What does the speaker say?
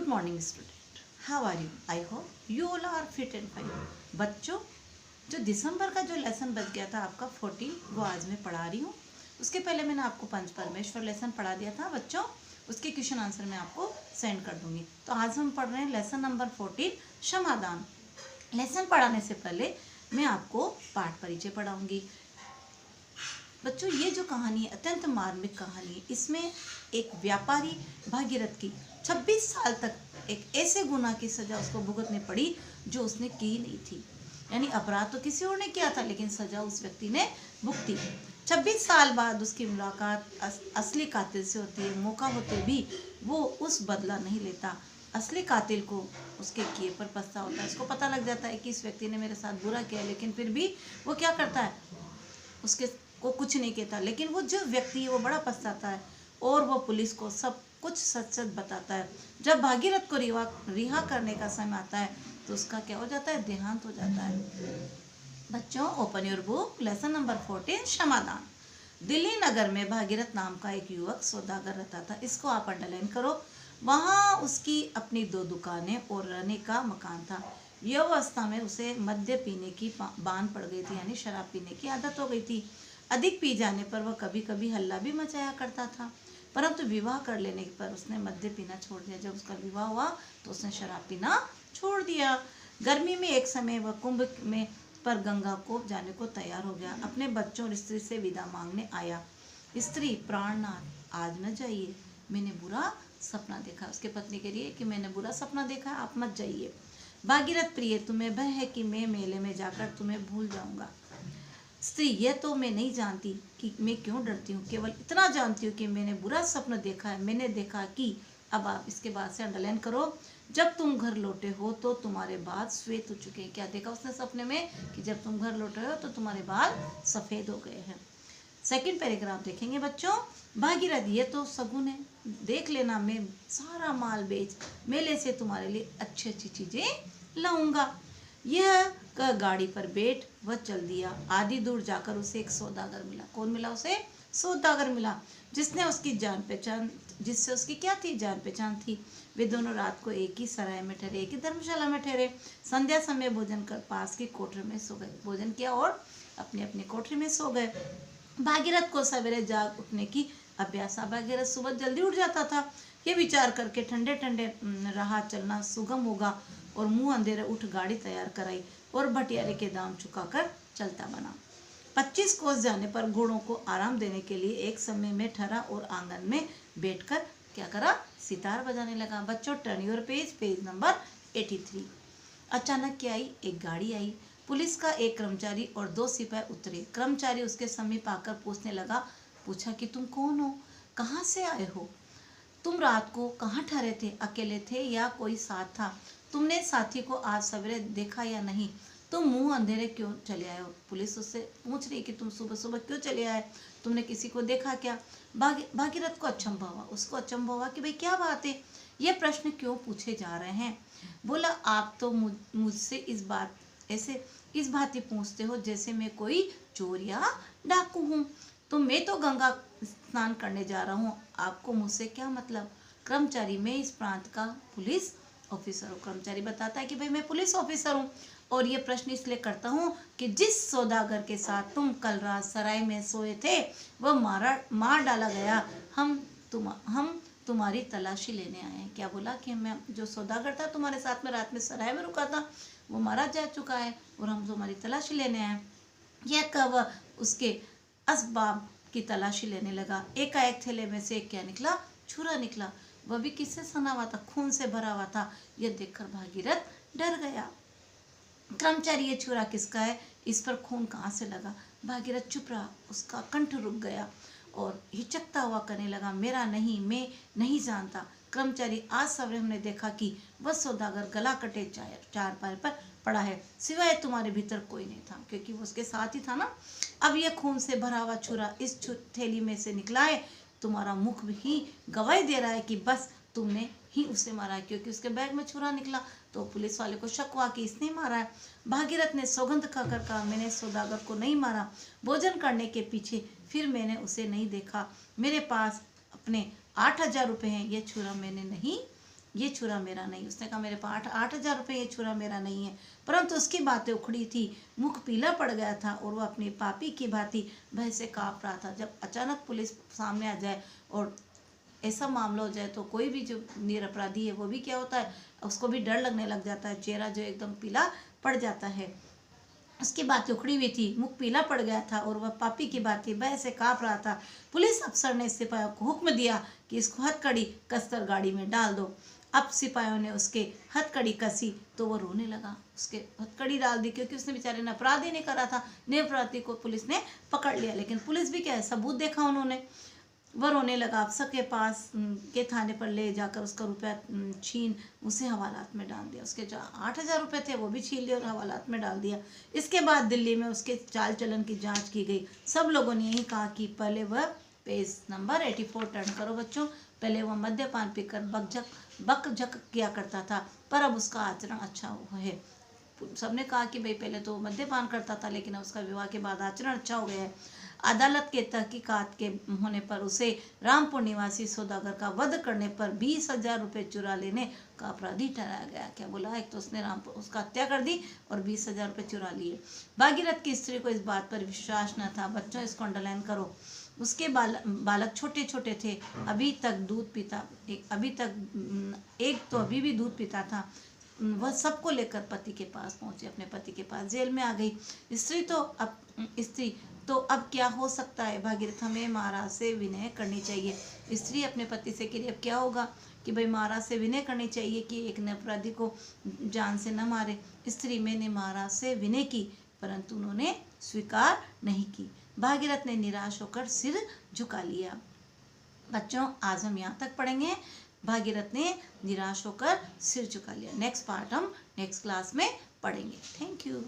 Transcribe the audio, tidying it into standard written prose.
Good morning student, how are you? I hope you all are fit and fine. बच्चों, जो दिसंबर का जो lesson बच गया था आपका 14, वो आज मैं पढ़ा रही हूँ। उसके पहले मैंने आपको पंच परमेश्वर लेसन पढ़ा दिया था बच्चों, उसके क्वेश्चन आंसर मैं आपको सेंड कर दूंगी। तो आज हम पढ़ रहे हैं लेसन नंबर 14, क्षमादान। लेसन पढ़ाने से पहले मैं आपको पाठ परिचय पढ़ाऊंगी। बच्चों, ये जो कहानी है अत्यंत मार्मिक कहानी है। इसमें एक व्यापारी भागीरथ की 26 साल तक एक ऐसे गुनाह की सजा उसको भुगतनी पड़ी जो उसने की नहीं थी। यानी अपराध तो किसी और ने किया था, लेकिन सजा उस व्यक्ति ने भुगती। 26 साल बाद उसकी मुलाकात असली कातिल से होती है। मौका होते भी वो उस बदला नहीं लेता। असली कातिल को उसके किए पर पछता होता है। उसको पता लग जाता है कि इस व्यक्ति ने मेरे साथ बुरा किया, लेकिन फिर भी वो क्या करता है, उसके को कुछ नहीं कहता। लेकिन वो जो व्यक्ति है वो बड़ा पछताता है और वो पुलिस को सब कुछ सच सच बताता है। जब भागीरथ को रिहा करने का समय आता है तो उसका क्या हो जाता है, देहांत हो जाता है। बच्चों, open your book, lesson number 14, क्षमादान। दिल्ली नगर में भागीरथ नाम का एक युवक सौदागर रहता था। इसको आप अंडरलाइन करो। वहाँ उसकी अपनी 2 दुकानें और रहने का मकान था। यह अवस्था में उसे मद्य पीने की बान पड़ गई थी, यानी शराब पीने की आदत हो गई थी। अधिक पी जाने पर वह कभी कभी हल्ला भी मचाया करता था, परंतु विवाह कर लेने पर उसने मद्य पीना छोड़ दिया। जब उसका विवाह हुआ तो उसने शराब पीना छोड़ दिया। गर्मी में एक समय वह कुंभ में पर गंगा को जाने को तैयार हो गया। अपने बच्चों और स्त्री से विदा मांगने आया। स्त्री, प्राणनाथ, आज न जाइए, मैंने बुरा सपना देखा। उसके पत्नी के लिए कि मैंने बुरा सपना देखा, आप मत जाइए। भागीरथ, प्रिय, तुम्हें भय है कि मैं मेले में जाकर तुम्हें भूल जाऊंगा। स्त्री, यह तो मैं नहीं जानती कि मैं क्यों डरती हूँ, केवल इतना जानती हूँ कि मैंने बुरा सपना देखा है। मैंने देखा कि, अब आप इसके बाद से अंडरलाइन करो, जब तुम घर लौटे हो तो तुम्हारे बाल श्वेत हो चुके हैं। क्या देखा उसने सपने में, कि जब तुम घर लौटे हो तो तुम्हारे बाल सफ़ेद हो गए हैं। सेकंड पैराग्राफ देखेंगे बच्चों। भागीरथ, ये तो सगुन है, देख लेना, मैं सारा माल बेच मेले से तुम्हारे लिए अच्छी अच्छी चीज़ें लाऊंगा। यह गाड़ी पर बैठ वह चल दिया। आधी दूर जाकर उसे एक सौदागर मिला। कौन मिला उसे? सौदागर मिला, जिसने उसकी जान पहचान जिससे उसकी क्या थी, जान पहचान थी। वे दोनों रात को एक ही सराय में ठहरे, एक ही धर्मशाला में ठहरे। संध्या समय भोजन कर पास की कोठरी में सो गए। भोजन किया और अपने अपने कोठरी में सो गए। भागीरथ को सवेरे जाग उठने की अभ्यास। भागीरथ सुबह जल्दी उठ जाता था। ये विचार करके ठंडे ठंडे राह चलना सुगम होगा और मुंह अंधेरे उठ गाड़ी तैयार कराई और भटियारे के दाम चुकाकर चलता बना। 25 कोस जाने पर घोड़ों को आराम देने के लिए एक समय में ठहरा और आंगन में बैठकर क्या करा, सितार बजाने लगा। बच्चों, turn your page, page number 83। अचानक क्या आई, एक गाड़ी आई। पुलिस का एक कर्मचारी और 2 सिपाही उतरे। कर्मचारी उसके समीप आकर पूछने लगा। पूछा कि तुम कौन हो, कहाँ से आए हो, तुम रात को कहाँ ठहरे थे, अकेले थे या कोई साथ था, तुमने साथी को आज सवेरे देखा या नहीं, तुम मुंह अंधेरे क्यों चले आए हो। पुलिस उससे पूछ रही कि तुम सुबह सुबह क्यों चले आए, तुमने किसी को देखा क्या। भागीरथ को अचंभा हुआ। उसको अचंभा हुआ कि भाई क्या बात है, ये प्रश्न क्यों पूछे जा रहे हैं। बोला, आप तो मुझसे इस भांति पूछते हो जैसे मैं कोई चोर या डाकू हूँ। तो मैं तो गंगा स्नान करने जा रहा हूँ, आपको मुझसे क्या मतलब। कर्मचारी, मैं इस प्रांत का पुलिस ऑफिसर हूँ। कर्मचारी बताता है कि भाई मैं पुलिस ऑफिसर हूँ और ये प्रश्न इसलिए करता हूँ कि जिस सौदागर के साथ तुम कल रात सराय में सोए थे वह मार डाला गया। हम तुम्हारी तलाशी लेने आए हैं। क्या बोला कि मैं जो सौदागर था तुम्हारे साथ में रात में सराय में रुका था, वो मारा जा चुका है और हम तुम्हारी तलाशी लेने आए। यह कब उसके असबाब की तलाशी लेने लगा। एकाएक थैले में से क्या निकला, छुरा निकला। वह भी किससे सना हुआ था, खून से भरा हुआ था। यह देखकर भागीरथ डर गया। कर्मचारी, ये छुरा किसका है, इस पर खून कहाँ से लगा। भागीरथ चुप रहा। उसका कंठ रुक गया और हिचकता हुआ कहने लगा, मेरा नहीं, मैं नहीं जानता। कर्मचारी, आज सवेरे हमने देखा कि वह सौदागर गला कटे चारपाई पर पड़ा है, सिवाय तुम्हारे भीतर कोई नहीं था, क्योंकि वो उसके साथ ही था ना। अब यह खून से भरा हुआ छुरा इस थैली में से निकला है। तुम्हारा मुख ही गवाही दे रहा है कि बस तुमने ही उसे मारा है, क्योंकि उसके बैग में छुरा निकला। तो पुलिस वाले को शक हुआ कि इसने मारा है। भागीरथ ने सौगंध खाकर कहा, मैंने सौदागर को नहीं मारा। भोजन करने के पीछे फिर मैंने उसे नहीं देखा। मेरे पास अपने 8,000 रुपये हैं, यह छुरा मैंने नहीं ये छुरा मेरा नहीं। उसने कहा मेरे पास 8,000 रुपये, ये छुरा मेरा नहीं है। परंतु उसकी बातें उखड़ी थी, मुख पीला पड़ गया था और वो अपनी पापी की भांति भय से काँप रहा था। जब अचानक पुलिस सामने आ जाए और ऐसा मामला हो जाए तो कोई भी जो निरपराधी है वो भी क्या होता है, उसको भी डर लगने लग जाता है, चेहरा जो एकदम पीला पड़ जाता है। उसकी बात उखड़ी हुई थी, मुख पीला पड़ गया था और वह पापी की बात भय से काँप रहा था। पुलिस अफसर ने सिपाहियों को हुक्म दिया कि इसको हथकड़ी कसकर गाड़ी में डाल दो। अब सिपाहियों ने उसके हथकड़ी कसी तो वो रोने लगा। उसके हथकड़ी डाल दी क्योंकि उसने बेचारे ने अपराध ही नहीं करा था। निरपराधी को पुलिस ने पकड़ लिया, लेकिन पुलिस भी क्या है, सबूत देखा उन्होंने। वह रोने लगा। अफसर के पास के थाने पर ले जाकर उसका रुपया छीन उसे हवालात में डाल दिया। उसके जो 8,000 रुपये थे वो भी छीन लिए और हवालात में डाल दिया। इसके बाद दिल्ली में उसके चाल चलन की जांच की गई। सब लोगों ने यही कहा कि पहले वह पेज नंबर 84 टर्न करो बच्चों। पहले वह मद्यपान पीकर बकझक किया करता था, पर अब उसका आचरण अच्छा है। सबने कहा कि भाई पहले तो मद्यपान करता था, लेकिन उसका विवाह के बाद आचरण अच्छा हो गया है। अदालत के तहकीकात के होने पर उसे रामपुर निवासी सौदागर का वध करने पर 20,000 रुपये चुरा लेने का अपराधी ठहराया गया। क्या बोला, एक तो उसने रामपुर उसका हत्या कर दी और 20,000 रुपये चुरा लिए। भागीरथ की स्त्री को इस बात पर विश्वास न था। बच्चों, इसको अंडरलाइन करो। उसके बालक छोटे छोटे थे, अभी तक दूध पीता, एक तो अभी भी दूध पीता था। वह सबको लेकर पति के पास पहुंचे, अपने पति के पास। जेल में आ गई स्त्री तो अब क्या हो सकता है। भागीरथ, हमें महाराज से विनय करनी चाहिए। स्त्री अपने पति से कह रही, अब क्या होगा कि भाई महाराज से विनय करनी चाहिए कि एक अपराधी को जान से न मारे। स्त्री, मैंने महाराज से विनय की, परंतु उन्होंने स्वीकार नहीं की। भागीरथ ने निराश होकर सिर झुका लिया। बच्चों, आज हम यहाँ तक पढ़ेंगे। भागीरथ ने निराश होकर सिर झुका लिया। नेक्स्ट पार्ट हम नेक्स्ट क्लास में पढ़ेंगे। Thank you.